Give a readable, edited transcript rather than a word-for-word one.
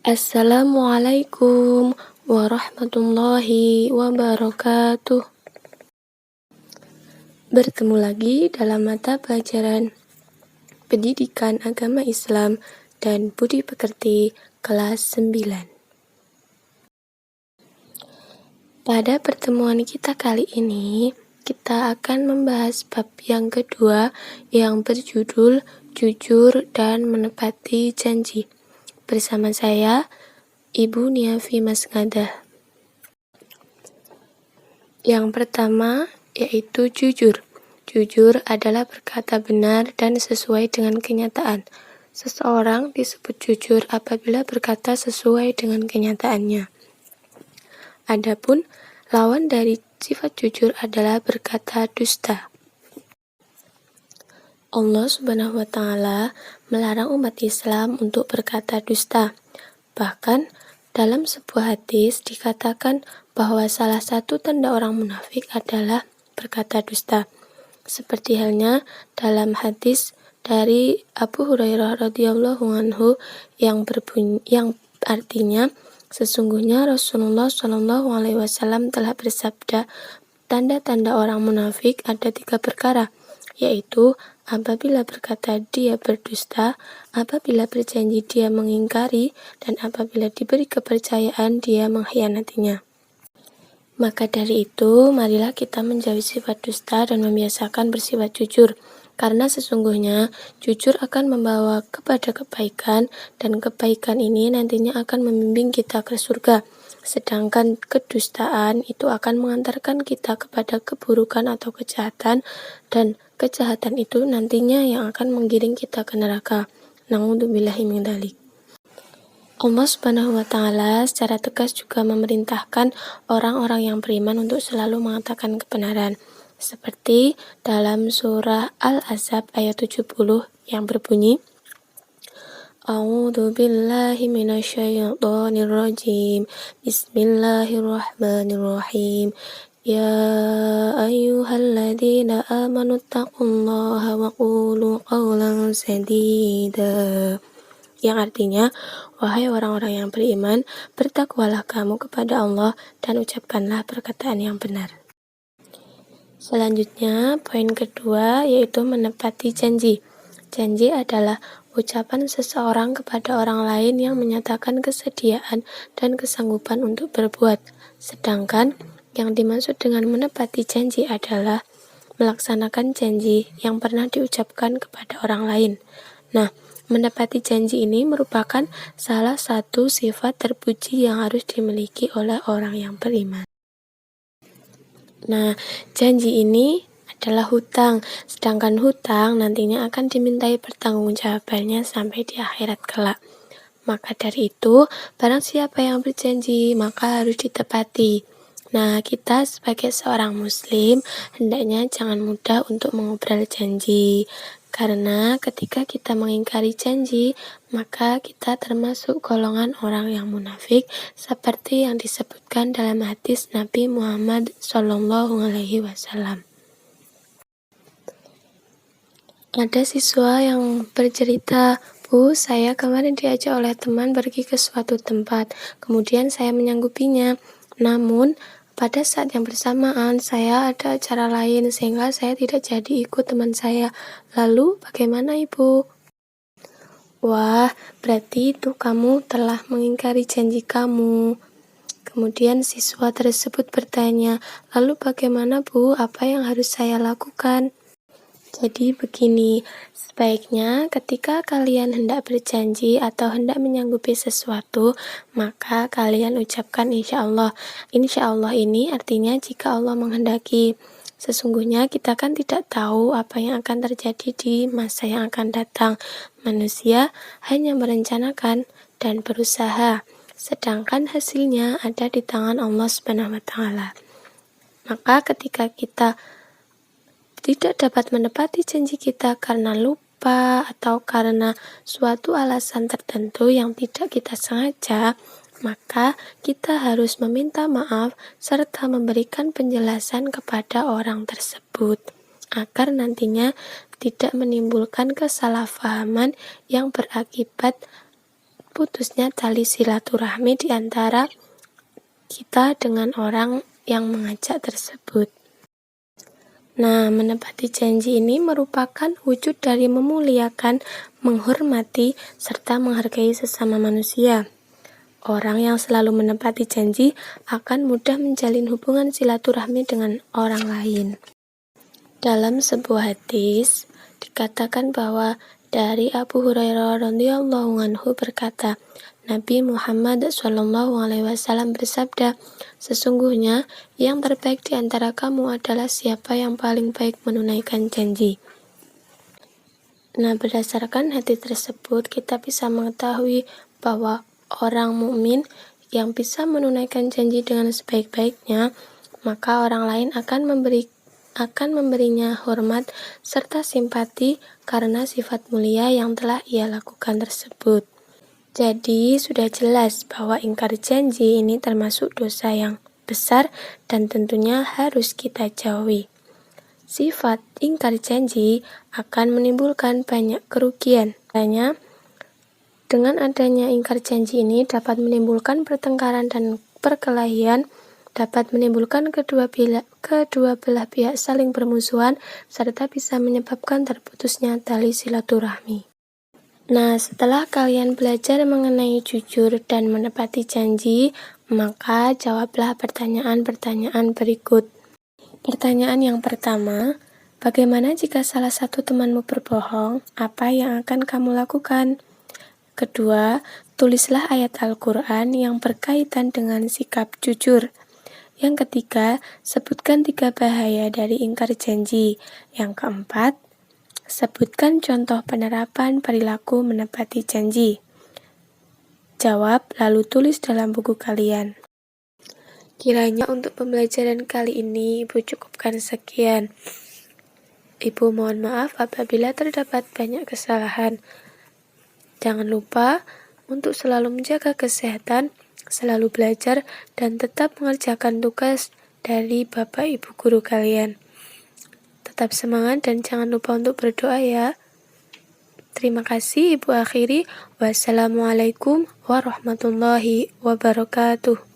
Assalamualaikum warahmatullahi wabarakatuh. Bertemu lagi dalam mata pelajaran Pendidikan Agama Islam dan Budi Pekerti kelas 9. Pada pertemuan kita kali ini, kita akan membahas bab yang kedua yang berjudul Jujur dan Menepati Janji. Bersama saya, Ibu Niafi Masngadah. Yang pertama yaitu jujur. Jujur adalah berkata benar dan sesuai dengan kenyataan. Seseorang disebut jujur apabila berkata sesuai dengan kenyataannya. Adapun lawan dari sifat jujur adalah berkata dusta. Allah Subhanahu wa Ta'ala melarang umat Islam untuk berkata dusta. Bahkan dalam sebuah hadis dikatakan bahwa salah satu tanda orang munafik adalah berkata dusta. Seperti halnya dalam hadis dari Abu Hurairah radhiyallahu anhu yang artinya, sesungguhnya Rasulullah Shallallahu alaihi wasallam telah bersabda, tanda-tanda orang munafik ada 3 perkara, yaitu apabila berkata dia berdusta, apabila berjanji dia mengingkari, dan apabila diberi kepercayaan dia mengkhianatinya. Maka dari itu, marilah kita menjauhi sifat dusta dan membiasakan bersifat jujur, karena sesungguhnya jujur akan membawa kepada kebaikan, dan kebaikan ini nantinya akan membimbing kita ke surga. Sedangkan kedustaan itu akan mengantarkan kita kepada keburukan atau kejahatan, dan kejahatan itu nantinya yang akan menggiring kita ke neraka. Na'udzubillahi min dzalik. Allah Subhanahu wa Ta'ala secara tegas juga memerintahkan orang-orang yang beriman untuk selalu mengatakan kebenaran. Seperti dalam surah Al-Ahzab ayat 70 yang berbunyi, A'udzu billahi minasyaitonir rajim. Bismillahirrahmanirrahim. Ya ayyuhalladzina amanu taqullaha wa qulu qawlan sadida. Yang artinya, wahai orang-orang yang beriman, bertakwalah kamu kepada Allah dan ucapkanlah perkataan yang benar. Selanjutnya, poin kedua yaitu menepati janji. Janji adalah ucapan seseorang kepada orang lain yang menyatakan kesediaan dan kesanggupan untuk berbuat. Sedangkan yang dimaksud dengan menepati janji adalah melaksanakan janji yang pernah diucapkan kepada orang lain. Nah, menepati janji ini merupakan salah satu sifat terpuji yang harus dimiliki oleh orang yang beriman. Nah, janji ini adalah hutang, sedangkan hutang nantinya akan dimintai pertanggungjawabannya sampai di akhirat kelak. Maka dari itu, barang siapa yang berjanji, maka harus ditepati. Nah, kita sebagai seorang muslim, hendaknya jangan mudah untuk mengobrol janji. Karena ketika kita mengingkari janji, maka kita termasuk golongan orang yang munafik, seperti yang disebutkan dalam hadis Nabi Muhammad SAW. Ada siswa yang bercerita, Bu, saya kemarin diajak oleh teman pergi ke suatu tempat, kemudian saya menyanggupinya. Namun, pada saat yang bersamaan, saya ada acara lain sehingga saya tidak jadi ikut teman saya. Lalu, bagaimana Ibu? Wah, berarti itu kamu telah mengingkari janji kamu. Kemudian siswa tersebut bertanya, lalu bagaimana Bu? Apa yang harus saya lakukan? Jadi begini, sebaiknya ketika kalian hendak berjanji atau hendak menyanggupi sesuatu, maka kalian ucapkan insya Allah. Insya Allah ini artinya jika Allah menghendaki. Sesungguhnya kita kan tidak tahu apa yang akan terjadi di masa yang akan datang. Manusia hanya merencanakan dan berusaha, sedangkan hasilnya ada di tangan Allah Subhanahu wa Ta'ala. Maka ketika kita tidak dapat menepati janji kita karena lupa atau karena suatu alasan tertentu yang tidak kita sengaja, maka kita harus meminta maaf serta memberikan penjelasan kepada orang tersebut agar nantinya tidak menimbulkan kesalahpahaman yang berakibat terputusnya tali silaturahmi di antara kita dengan orang yang mengajak tersebut. Nah, menepati janji ini merupakan wujud dari memuliakan, menghormati, serta menghargai sesama manusia. Orang yang selalu menepati janji akan mudah menjalin hubungan silaturahmi dengan orang lain. Dalam sebuah hadis dikatakan bahwa dari Abu Hurairah radhiyallahu anhu berkata, Nabi Muhammad SAW bersabda, sesungguhnya yang terbaik di antara kamu adalah siapa yang paling baik menunaikan janji. Nah, berdasarkan hadis tersebut kita bisa mengetahui bahwa orang mukmin yang bisa menunaikan janji dengan sebaik-baiknya, maka orang lain akan memberinya hormat serta simpati karena sifat mulia yang telah ia lakukan tersebut. Jadi sudah jelas bahwa ingkar janji ini termasuk dosa yang besar dan tentunya harus kita jauhi. Sifat ingkar janji akan menimbulkan banyak kerugian. Dengan adanya ingkar janji ini dapat menimbulkan pertengkaran dan perkelahian, dapat menimbulkan kedua belah pihak saling bermusuhan, serta bisa menyebabkan terputusnya tali silaturahmi. Nah, setelah kalian belajar mengenai jujur dan menepati janji, maka jawablah pertanyaan-pertanyaan berikut. Pertanyaan yang pertama, bagaimana jika salah satu temanmu berbohong? Apa yang akan kamu lakukan? Kedua, tulislah ayat Al-Quran yang berkaitan dengan sikap jujur. Yang ketiga, sebutkan 3 bahaya dari ingkar janji. Yang keempat, sebutkan contoh penerapan perilaku menepati janji. Jawab, lalu tulis dalam buku kalian. Kiranya untuk pembelajaran kali ini Ibu cukupkan sekian. Ibu mohon maaf apabila terdapat banyak kesalahan. Jangan lupa untuk selalu menjaga kesehatan, selalu belajar, dan tetap mengerjakan tugas dari Bapak Ibu guru kalian. Tetap semangat dan jangan lupa untuk berdoa ya. Terima kasih Ibu akhiri. Wassalamualaikum warahmatullahi wabarakatuh.